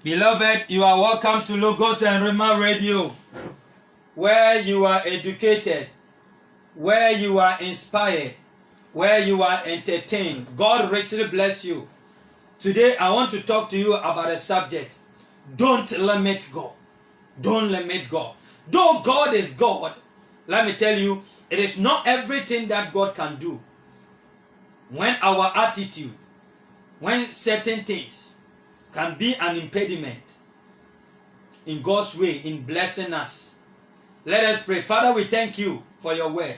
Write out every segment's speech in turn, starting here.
Beloved, you are welcome to Logos and Rhema Radio, where you are educated, where you are inspired, where you are entertained. God richly bless you. Today, I want to talk to you about a subject. Don't limit God. Don't limit God. Though God is God, let me tell you, it is not everything that God can do. When our attitude, when certain things can be an impediment in God's way, in blessing us. Let us pray. Father, we thank you for your word.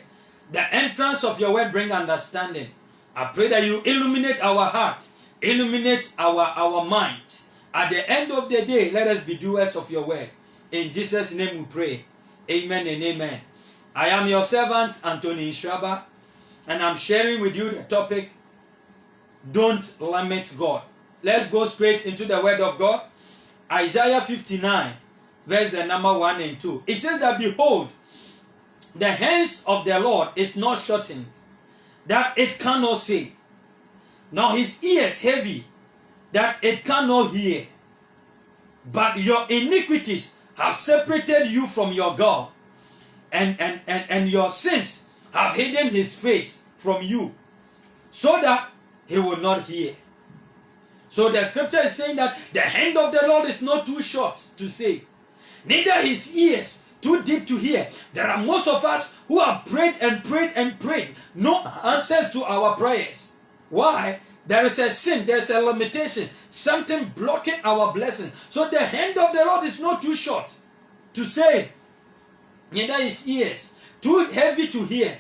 The entrance of your word bring understanding. I pray that you illuminate our heart, illuminate our minds. At the end of the day, let us be doers of your word. In Jesus' name we pray. Amen and amen. I am your servant, Anthony Shraba, and I'm sharing with you the topic, don't limit God. Let's go straight into the word of God. Isaiah 59, verse number 1 and 2. It says that, behold, the hands of the Lord is not shortened, that it cannot save, nor his ears heavy, that it cannot hear. But your iniquities have separated you from your God, and your sins have hidden his face from you, so that he will not hear. So the scripture is saying that the hand of the Lord is not too short to save, neither his ears too deep to hear. There are most of us who have prayed and prayed and prayed, no answers to our prayers. Why? There is a sin, there is a limitation, something blocking our blessing. So the hand of the Lord is not too short to save, neither his ears too heavy to hear,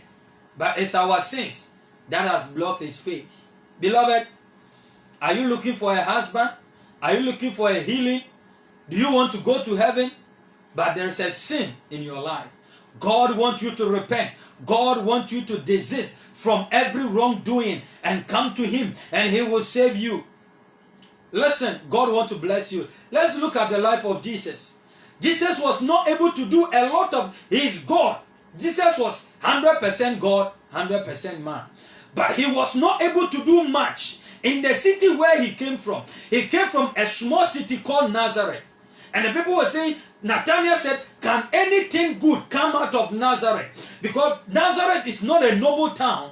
but it's our sins that has blocked his face. Beloved, are you looking for a husband? Are you looking for a healing? Do you want to go to heaven? But there is a sin in your life. God wants you to repent. God wants you to desist from every wrongdoing and come to him, and he will save you. Listen, God wants to bless you. Let's look at the life of Jesus. Jesus was not able to do a lot of his God. Jesus was 100% God, 100% man. But he was not able to do much in the city where he came from. He came from a small city called Nazareth. And the people were saying, Nathanael said, can anything good come out of Nazareth? Because Nazareth is not a noble town.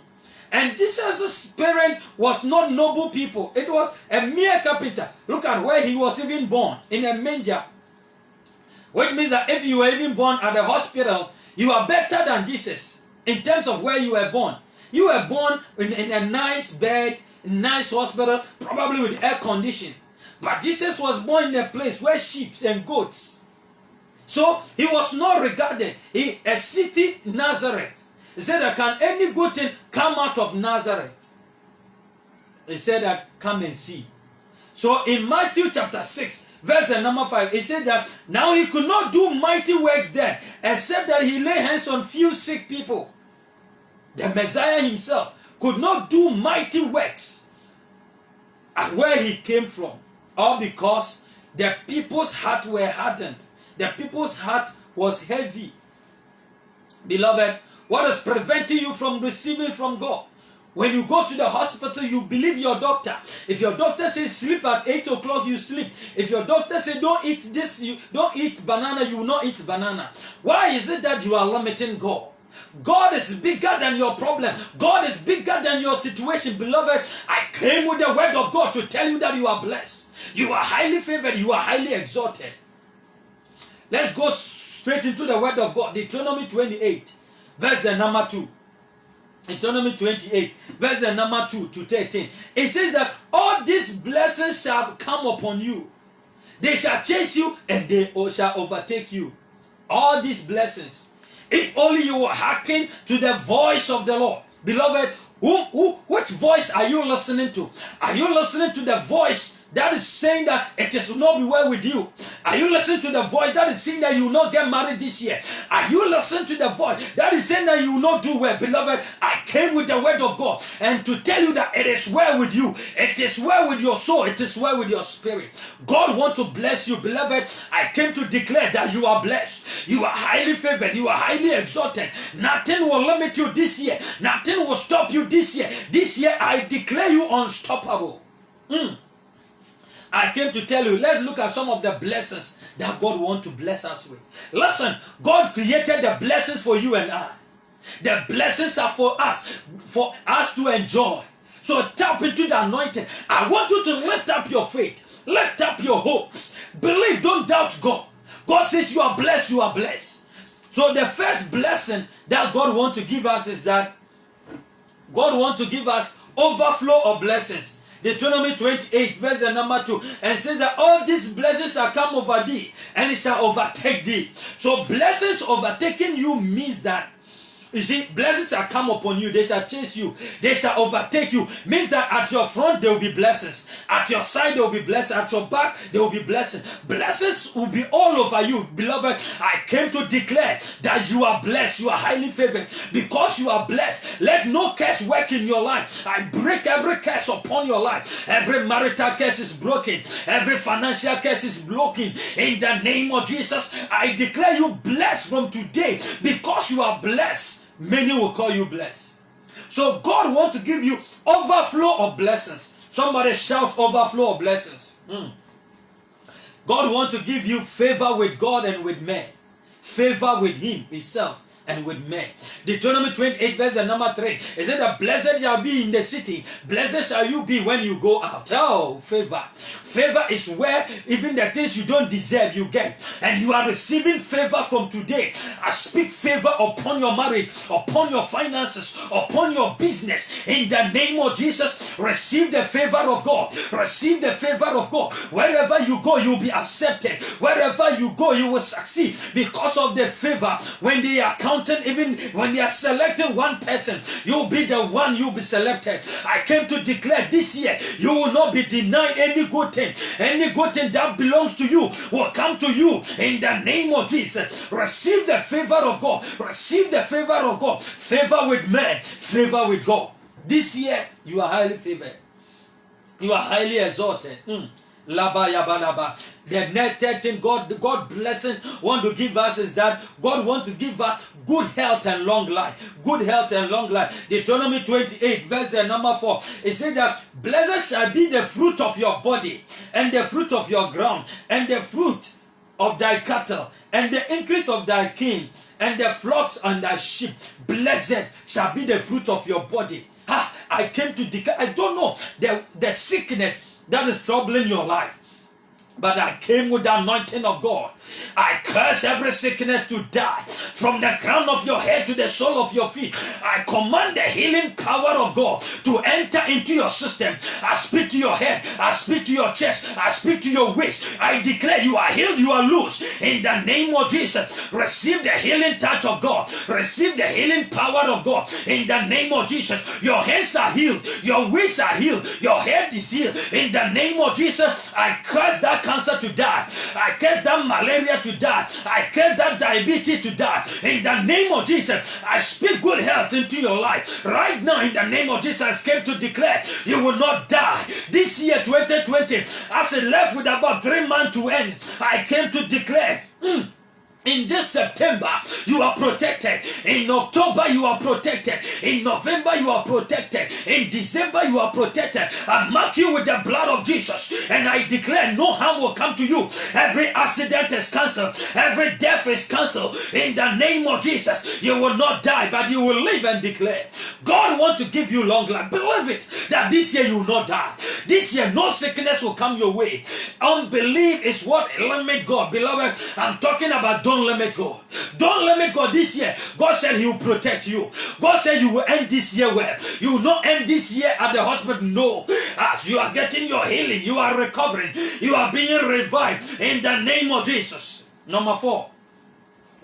And Jesus' parent was not noble people. It was a mere carpenter. Look at where he was even born, in a manger. Which means that if you were even born at a hospital, you are better than Jesus in terms of where you were born. You were born in a nice bed, nice hospital, probably with air condition. But Jesus was born in a place where sheep and goats. So he was not regarded. A city, Nazareth. He said that, can any good thing come out of Nazareth? He said that, come and see. So in Matthew chapter 6, verse number 5, he said that now he could not do mighty works there, except that he lay hands on few sick people. The Messiah himself could not do mighty works at where he came from. All because the people's heart were hardened. The people's heart was heavy. Beloved, what is preventing you from receiving from God? When you go to the hospital, you believe your doctor. If your doctor says sleep at 8 o'clock, you sleep. If your doctor says don't eat this, you don't eat banana, you will not eat banana. Why is it that you are limiting God? God is bigger than your problem. God is bigger than your situation. Beloved, I came with the word of God to tell you that you are blessed. You are highly favored. You are highly exalted. Let's go straight into the word of God. Deuteronomy 28, verse the number 2. Deuteronomy 28, verse the number 2 to 13. It says that all these blessings shall come upon you. They shall chase you and they shall overtake you. All these blessings. If only you will hearken to the voice of the Lord. Beloved, which voice are you listening to? Are you listening to the voice that is saying that it will not be well with you? Are you listening to the voice that is saying that you will not get married this year? Are you listening to the voice that is saying that you will not do well? Beloved, I came with the word of God and to tell you that it is well with you. It is well with your soul. It is well with your spirit. God wants to bless you. Beloved, I came to declare that you are blessed. You are highly favored. You are highly exalted. Nothing will limit you this year. Nothing will stop you this year. This year, I declare you unstoppable. I came to tell you, let's look at some of the blessings that God wants to bless us with. Listen, God created the blessings for you and I. The blessings are for us to enjoy. So tap into the anointing. I want you to lift up your faith. Lift up your hopes. Believe, don't doubt God. God says you are blessed, you are blessed. So the first blessing that God wants to give us is that God wants to give us overflow of blessings. Deuteronomy 28 verse the number 2, and says that all these blessings shall come over thee and it shall overtake thee. So blessings overtaking you means that, you see, blessings shall come upon you. They shall chase you. They shall overtake you. Means that at your front there will be blessings. At your side there will be blessings. At your back there will be blessings. Blessings will be all over you. Beloved, I came to declare that you are blessed. You are highly favored. Because you are blessed, let no curse work in your life. I break every curse upon your life. Every marital curse is broken. Every financial curse is broken. In the name of Jesus, I declare you blessed from today. Because you are blessed, many will call you blessed. So God wants to give you overflow of blessings. Somebody shout overflow of blessings. God wants to give you favor with God and with men. Favor with Him, Himself, and with men. Deuteronomy 28 verse number 3. It said that blessed shall be in the city. Blessed shall you be when you go out. Oh, favor. Favor is where even the things you don't deserve you get. And you are receiving favor from today. I speak favor upon your marriage, upon your finances, upon your business. In the name of Jesus, receive the favor of God. Receive the favor of God. Wherever you go, you'll be accepted. Wherever you go, you will succeed because of the favor. When they are counting, even when they are selecting one person, you'll be the one, you'll be selected. I came to declare this year, you will not be denied any good thing. Any good thing that belongs to you will come to you in the name of Jesus. Receive the favor of God. Receive the favor of God. Favor with men, favor with God. This year, you are highly favored. You are highly exalted. Laba yaba laba. The next thing God blessing want to give us is that God want to give us good health and long life. Good health and long life. Deuteronomy 28 verse number 4. It says that blessed shall be the fruit of your body and the fruit of your ground and the fruit of thy cattle and the increase of thy king and the flocks and thy sheep. Blessed shall be the fruit of your body. I came to declare, I don't know the sickness that is troubling your life, but I came with the anointing of God. I curse every sickness to die from the crown of your head to the sole of your feet. I command the healing power of God to enter into your system. I speak to your head. I speak to your chest. I speak to your waist. I declare you are healed. You are loose. In the name of Jesus, receive the healing touch of God. Receive the healing power of God. In the name of Jesus, your hands are healed. Your waist are healed. Your head is healed. In the name of Jesus, I curse that cancer to die. I curse that malaria to die. I curse that diabetes to die. In the name of Jesus, I speak good health into your life. Right now, in the name of Jesus, I came to declare you will not die. This year, 2020, as it left with about 3 months to end, I came to declare, in this September, you are protected. In October, you are protected. In November, you are protected. In December, you are protected. I mark you with the blood of Jesus. And I declare no harm will come to you. Every accident is cancelled. Every death is cancelled. In the name of Jesus, you will not die, but you will live and declare. God wants to give you long life. Believe it, that this year you will not die. This year, no sickness will come your way. Unbelief is what limit God. Beloved, I'm talking about don't limit God. Don't limit God this year. God said He will protect you. God said you will end this year well. You will not end this year at the hospital. No. As you are getting your healing, you are recovering. You are being revived in the name of Jesus. Number 4.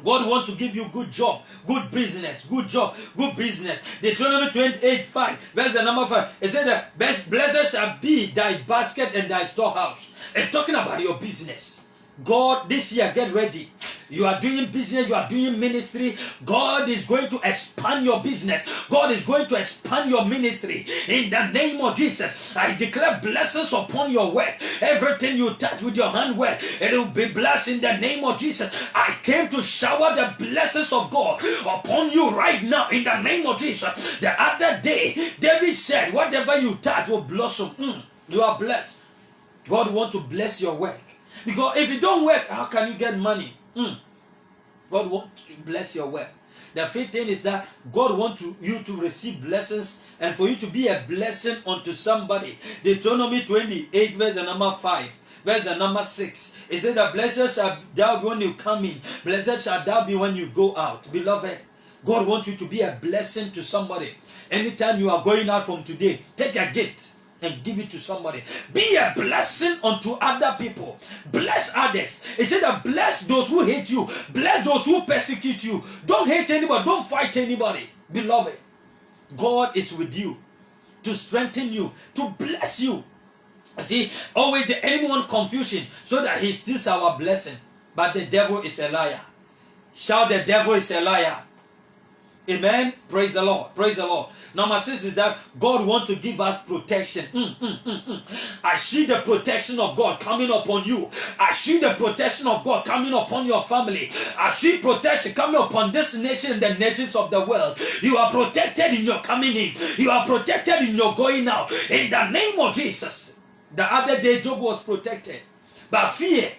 God wants to give you good job, good business, good job, good business. Deuteronomy 28:5, verse the number 5. It says that blessed shall be thy basket and thy storehouse. It's talking about your business. God, this year, get ready. You are doing business, you are doing ministry. God is going to expand your business. God is going to expand your ministry. In the name of Jesus, I declare blessings upon your work. Everything you touch with your hand work, it will be blessed in the name of Jesus. I came to shower the blessings of God upon you right now in the name of Jesus. The other day, David said, whatever you touch will blossom. You are blessed. God wants to bless your work. Because if you don't work, how can you get money? God wants to bless your work. The fifth thing is that God wants you to receive blessings and for you to be a blessing unto somebody. Deuteronomy 28 verse the number 5. Verse the number 6. It said that blessed shall thou be when you come in. Blessed shall thou be when you go out. Beloved, God wants you to be a blessing to somebody. Anytime you are going out from today, take a gift and give it to somebody. Be a blessing unto other people. Bless others. It said that bless those who hate you. Bless those who persecute you. Don't hate anybody. Don't fight anybody. Beloved, God is with you to strengthen you, to bless you. See, always the enemy wants confusion so that he steals our blessing. But the devil is a liar. Shout, the devil is a liar. Amen. Praise the Lord. Praise the Lord. Number 6 is that God wants to give us protection. I see the protection of God coming upon you. I see the protection of God coming upon your family. I see protection coming upon this nation and the nations of the world. You are protected in your coming in. You are protected in your going out. In the name of Jesus. The other day Job was protected. But fear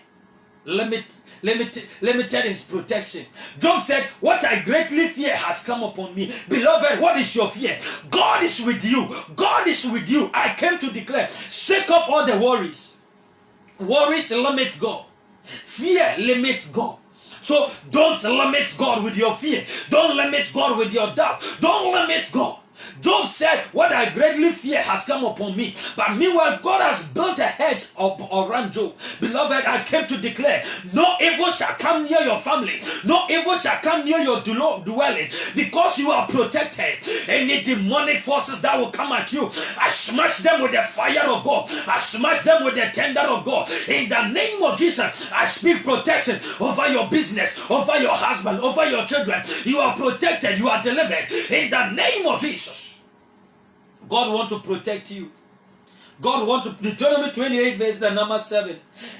limited his protection. Job said, what I greatly fear has come upon me. Beloved, what is your fear? God is with you. God is with you. I came to declare, shake off all the worries. Worries limit God. Fear limits God. So don't limit God with your fear. Don't limit God with your doubt. Don't limit God. Job said, what I greatly fear has come upon me. But meanwhile, God has built a hedge around Job. Beloved, I came to declare, no evil shall come near your family. No evil shall come near your dwelling. Because you are protected. Any demonic forces that will come at you, I smash them with the fire of God. I smash them with the tender of God. In the name of Jesus, I speak protection over your business, over your husband, over your children. You are protected. You are delivered. In the name of Jesus. God wants to protect you. God wants to. Deuteronomy 28 verse the number 7.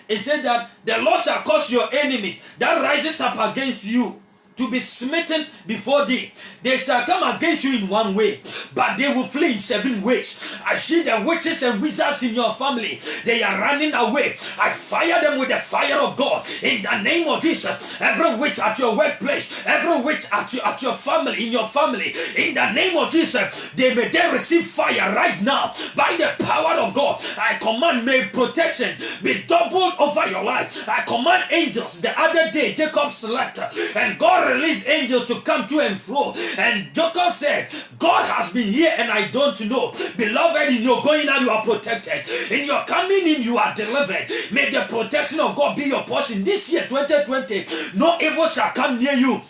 It said that the Lord shall cause your enemies that rises up against you to be smitten before thee. They shall come against you in one way, but they will flee in 7 ways. I see the witches and wizards in your family. They are running away. I fire them with the fire of God in the name of Jesus. Every witch at your workplace, every witch at your family, in your family, in the name of Jesus, they receive fire right now by the power of God. I command, may protection be doubled over your life. I command angels. The other day Jacob slept and God released angels to come to and fro. And Jacob said, God has been here and I don't know. Beloved, in your going out you are protected. In your coming in you are delivered. May the protection of God be your portion. This year 2020, no evil shall come near you.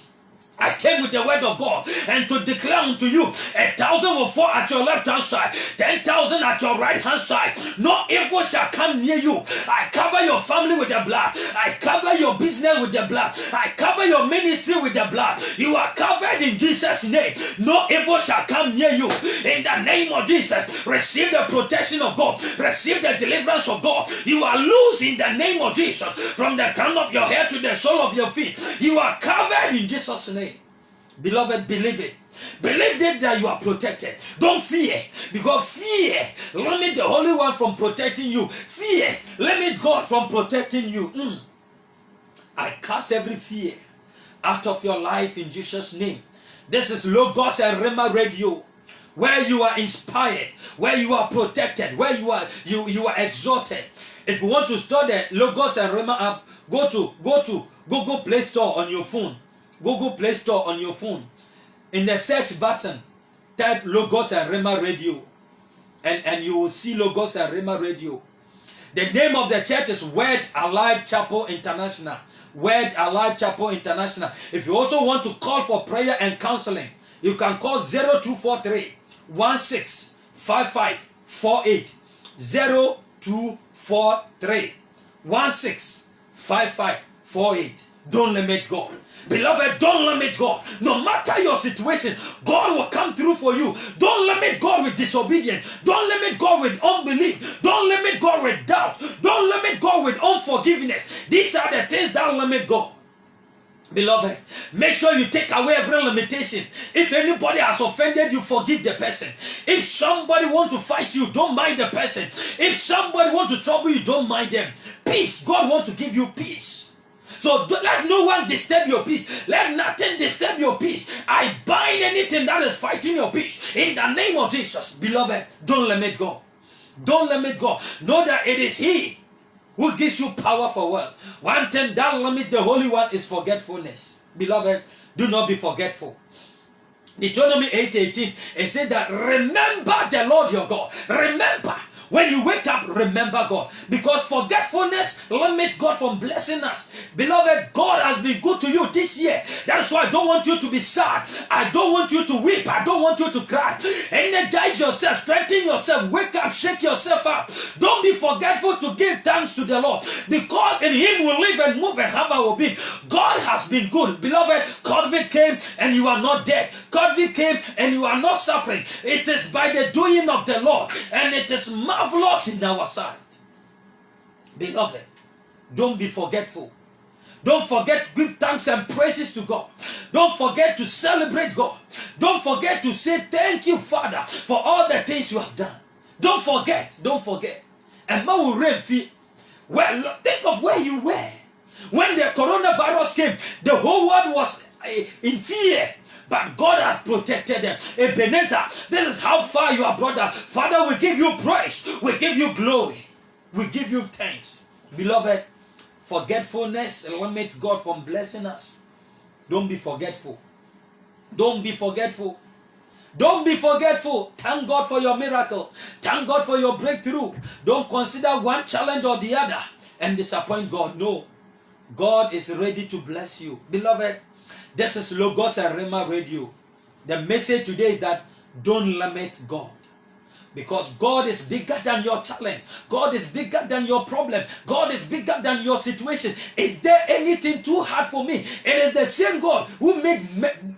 I came with the word of God and to declare unto you, 1,000 will fall at your left hand side, 10,000 at your right hand side. No evil shall come near you. I cover your family with the blood. I cover your business with the blood. I cover your ministry with the blood. You are covered in Jesus' name. No evil shall come near you. In the name of Jesus, receive the protection of God. Receive the deliverance of God. You are loose in the name of Jesus. From the crown of your head to the sole of your feet, you are covered in Jesus' name. Beloved, believe it. Believe it that you are protected. Don't fear, because fear limit the Holy One from protecting you. Fear limit God from protecting you. I cast every fear out of your life in Jesus' name. This is Logos and Rhema Radio, where you are inspired, where you are protected, where you are exalted. If you want to store the Logos and Rhema app, go to Google Play Store on your phone. Google Play Store on your phone. In the search button, type Logos and Rhema Radio, and you will see Logos and Rhema Radio. The name of the church is Word Alive Chapel International. Word Alive Chapel International. If you also want to call for prayer and counseling, you can call 0243 165548. 0243 165548. Don't limit God. Beloved, don't limit God. No matter your situation, God will come through for you. Don't limit God with disobedience. Don't limit God with unbelief. Don't limit God with doubt. Don't limit God with unforgiveness. These are the things that limit God. Beloved, make sure you take away every limitation. If anybody has offended you, forgive the person. If somebody wants to fight you, don't mind the person. If somebody wants to trouble you, don't mind them. Peace. God wants to give you peace. So let no one disturb your peace. Let nothing disturb your peace. I bind anything that is fighting your peace in the name of Jesus. Beloved, don't limit God. Don't limit God. Know that it is He who gives you power for wealth. One thing that limits the Holy One is forgetfulness. Beloved, do not be forgetful. Deuteronomy 8:18, it says that remember the Lord your God. Remember. When you wake up, remember God. Because forgetfulness limits God from blessing us. Beloved, God has been good to you this year. That's why I don't want you to be sad. I don't want you to weep. I don't want you to cry. Energize yourself. Strengthen yourself. Wake up. Shake yourself up. Don't be forgetful to give thanks to the Lord. Because in Him we live and move and have our being. God has been good. Beloved, COVID came and you are not dead. COVID came and you are not suffering. It is by the doing of the Lord. And it is marvelous in our sight. Beloved, don't be forgetful. Don't forget to give thanks and praises to God. Don't forget to celebrate God. Don't forget to say thank you, Father, for all the things you have done. Don't forget. Don't forget. And well, think of where you were. When the coronavirus came, the whole world was in fear. But God has protected them. Ebenezer, this is how far you are, brother. Father, we give you praise. We give you glory. We give you thanks. Beloved, forgetfulness limits God from blessing us. Don't be forgetful. Don't be forgetful. Don't be forgetful. Thank God for your miracle. Thank God for your breakthrough. Don't consider one challenge or the other and disappoint God. No. God is ready to bless you. Beloved, this is Logos and Rhema Radio. The message today is that don't limit God. Because God is bigger than your challenge. God is bigger than your problem. God is bigger than your situation. Is there anything too hard for me? It is the same God who made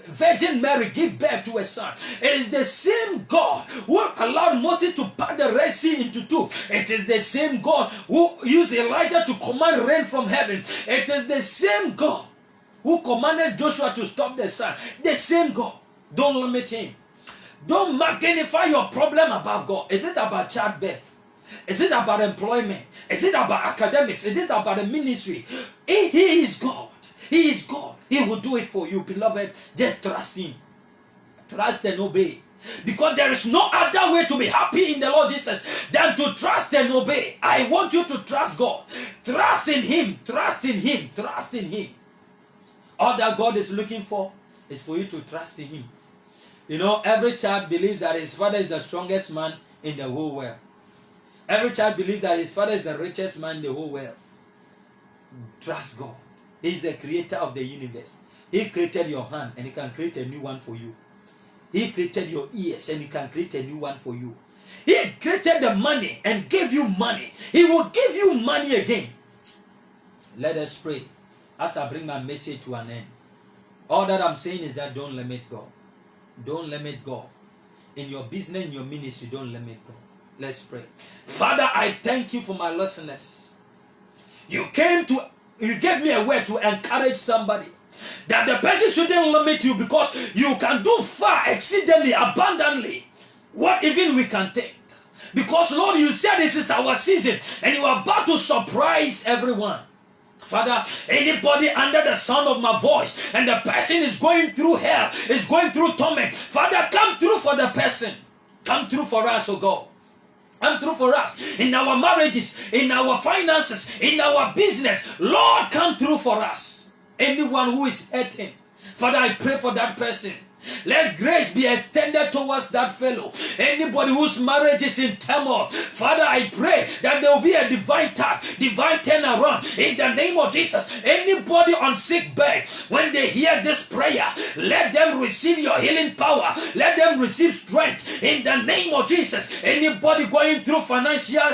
Virgin Mary give birth to a son. It is the same God who allowed Moses to part the Red Sea into two. It is the same God who used Elijah to command rain from heaven. It is the same God who commanded Joshua to stop the sun. The same God. Don't limit Him. Don't magnify your problem above God. Is it about childbirth? Is it about employment? Is it about academics? Is it about the ministry? He is God. He is God. He will do it for you, beloved. Just trust Him. Trust and obey. Because there is no other way to be happy in the Lord Jesus than to trust and obey. I want you to trust God. Trust in Him. Trust in Him. Trust in Him. All that God is looking for is for you to trust in Him. You know, every child believes that his father is the strongest man in the whole world. Every child believes that his father is the richest man in the whole world. Trust God. He is the creator of the universe. He created your hand and He can create a new one for you. He created your ears and He can create a new one for you. He created the money and gave you money. He will give you money again. Let us pray as I bring my message to an end. All that I'm saying is that don't limit God. Don't limit God. In your business, in your ministry, don't limit God. Let's pray. Father, I thank You for my listeners. You gave me a word to encourage somebody. That the person shouldn't limit you because you can do far, exceedingly, abundantly, what even we can think. Because Lord, You said it is our season and You are about to surprise everyone. Father, anybody under the sound of my voice and the person is going through hell, is going through torment, Father, come through for the person. Come through for us, oh God. Come through for us in our marriages, in our finances, in our business. Lord, come through for us. Anyone who is hurting, Father, I pray for that person. Let grace be extended towards that fellow. Anybody whose marriage is in turmoil, Father, I pray that there will be a divine touch, divine turnaround in the name of Jesus. Anybody on sick bed, when they hear this prayer, let them receive Your healing power. Let them receive strength in the name of Jesus. Anybody going through financial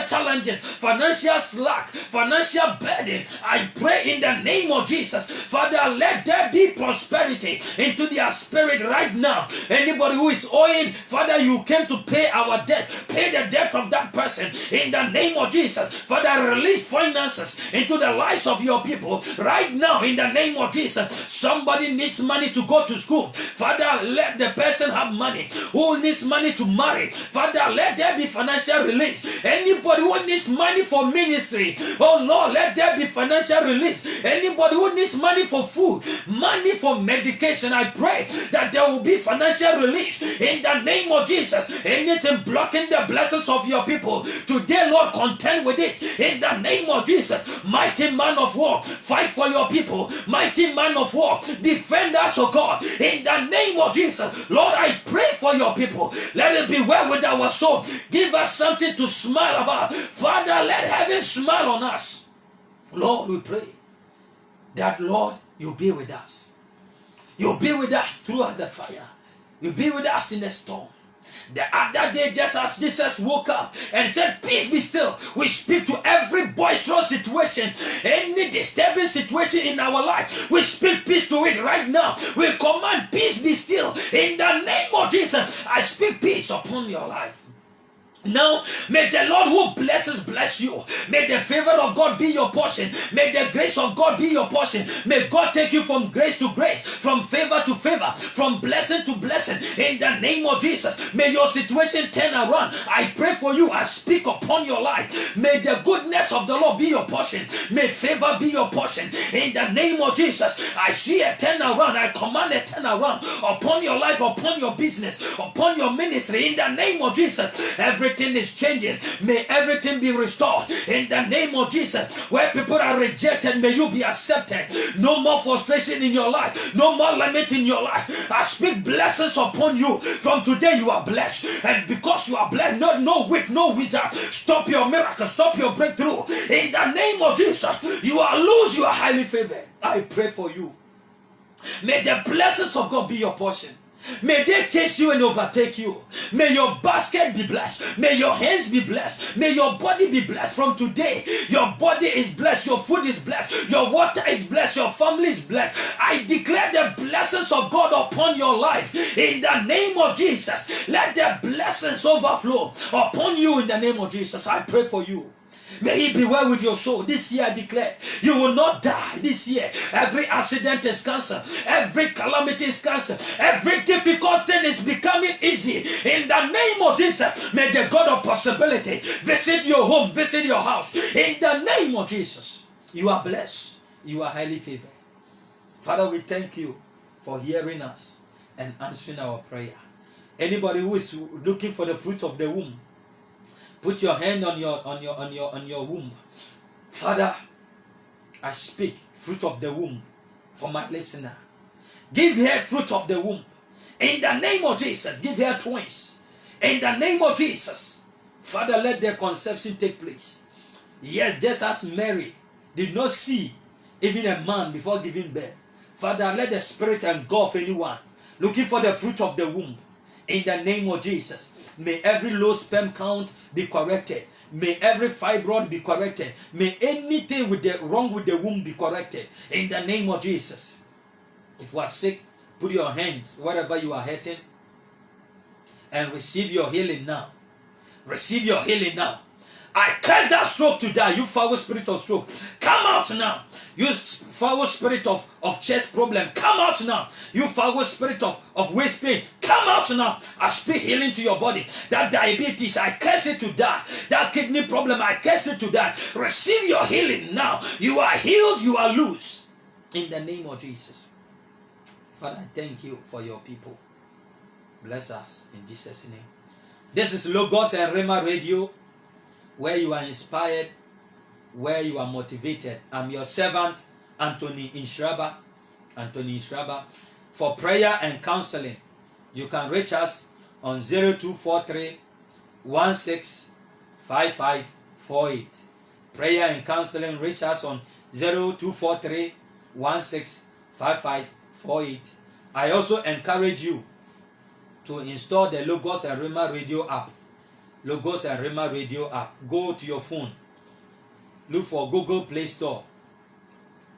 challenges, financial slack, financial burden, I pray in the name of Jesus, Father, let there be prosperity into their their spirit right now. Anybody who is owing, Father, you came to pay our debt. Pay the debt of that person in the name of Jesus. Father, release finances into the lives of your people right now in the name of Jesus. Somebody needs money to go to school. Father, let the person have money. Who needs money to marry? Father, let there be financial release. Anybody who needs money for ministry, oh Lord, let there be financial release. Anybody who needs money for food, money for medication, I pray that there will be financial release in the name of Jesus. Anything blocking the blessings of your people today, Lord, contend with it in the name of Jesus. Mighty man of war, fight for your people. Mighty man of war, defend us, oh God, in the name of Jesus. Lord, I pray for your people. Let it be well with our soul. Give us something to smile about. Father, let heaven smile on us. Lord, we pray that, Lord, you'll be with us. You'll be with us throughout the fire. You'll be with us in the storm. The other day, just as Jesus woke up and said, peace be still, we speak to every boisterous situation, any disturbing situation in our life. We speak peace to it right now. We command peace be still. In the name of Jesus, I speak peace upon your life. Now, may the Lord who blesses bless you. May the favor of God be your portion. May the grace of God be your portion. May God take you from grace to grace, from favor to favor, from blessing to blessing. In the name of Jesus, may your situation turn around. I pray for you. I speak upon your life. May the goodness of the Lord be your portion. May favor be your portion. In the name of Jesus, I see a turnaround. I command a turnaround upon your life, upon your business, upon your ministry. In the name of Jesus, everything is changing. May everything be restored in the name of Jesus. Where people are rejected, may you be accepted. No more frustration in your life, no more lament in your life. I speak blessings upon you. From today you are blessed, and because you are blessed, no witch, no wizard stop your miracle, stop your breakthrough. In the name of Jesus, you are loose, you are highly favored. I pray for you. May the blessings of God be your portion. May they chase you and overtake you. May your basket be blessed. May your hands be blessed. May your body be blessed. From today, your body is blessed. Your food is blessed. Your water is blessed. Your family is blessed. I declare the blessings of God upon your life. In the name of Jesus, let the blessings overflow upon you in the name of Jesus. I pray for you. May it be well with your soul. This year I declare, you will not die this year. Every accident is canceled. Every calamity is canceled. Every difficult thing is becoming easy. In the name of Jesus, may the God of possibility visit your home, visit your house. In the name of Jesus, you are blessed. You are highly favored. Father, we thank you for hearing us and answering our prayer. Anybody who is looking for the fruit of the womb, put your hand on your womb. Father, I speak fruit of the womb for my listener. Give her fruit of the womb. In the name of Jesus, give her twins. In the name of Jesus, Father, let their conception take place. Yes, just as Mary did not see even a man before giving birth. Father, let the Spirit engulf anyone looking for the fruit of the womb. In the name of Jesus, may every low sperm count be corrected. May every fibroid be corrected. May anything wrong with the womb be corrected. In the name of Jesus. If you are sick, put your hands wherever you are hurting and receive your healing now. Receive your healing now. I curse that stroke to die. You foul spirit of stroke, come out now. You foul spirit of chest problem, come out now. You foul spirit of waist pain, come out now. I speak healing to your body. That diabetes, I curse it to die. That kidney problem, I curse it to die. Receive your healing now. You are healed, you are loose. In the name of Jesus. Father, I thank you for your people. Bless us in Jesus' name. This is Logos and Rhema Radio, where you are inspired, where you are motivated. I'm your servant, Anthony Inshraba. Anthony Inshraba. For prayer and counseling, you can reach us on 0243 165548. Prayer and counseling, reach us on 0243 165548. I also encourage you to install the Logos and Rhema Radio app. Logos and Rhema Radio app. Go to your phone. Look for Google Play Store.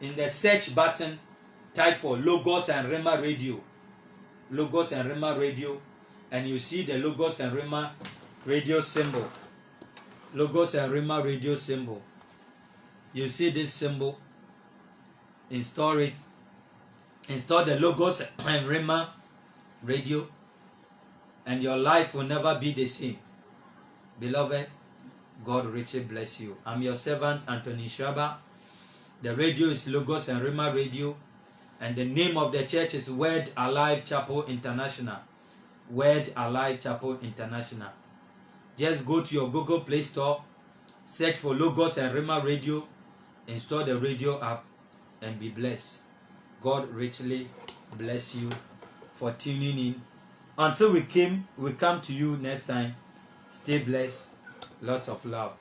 In the search button, type for Logos and Rhema Radio. Logos and Rhema Radio, and you see the Logos and Rhema Radio symbol. Logos and Rhema Radio symbol. You see this symbol. Install it. Install the Logos and Rhema Radio, and your life will never be the same. Beloved, God richly bless you. I'm your servant, Anthony Shraba. The radio is Logos and Rhema Radio, and the name of the church is Word Alive Chapel International. Word Alive Chapel International. Just go to your Google Play Store, search for Logos and Rhema Radio, install the radio app, and be blessed. God richly bless you for tuning in. Until we come to you next time, stay blessed. Lots of love.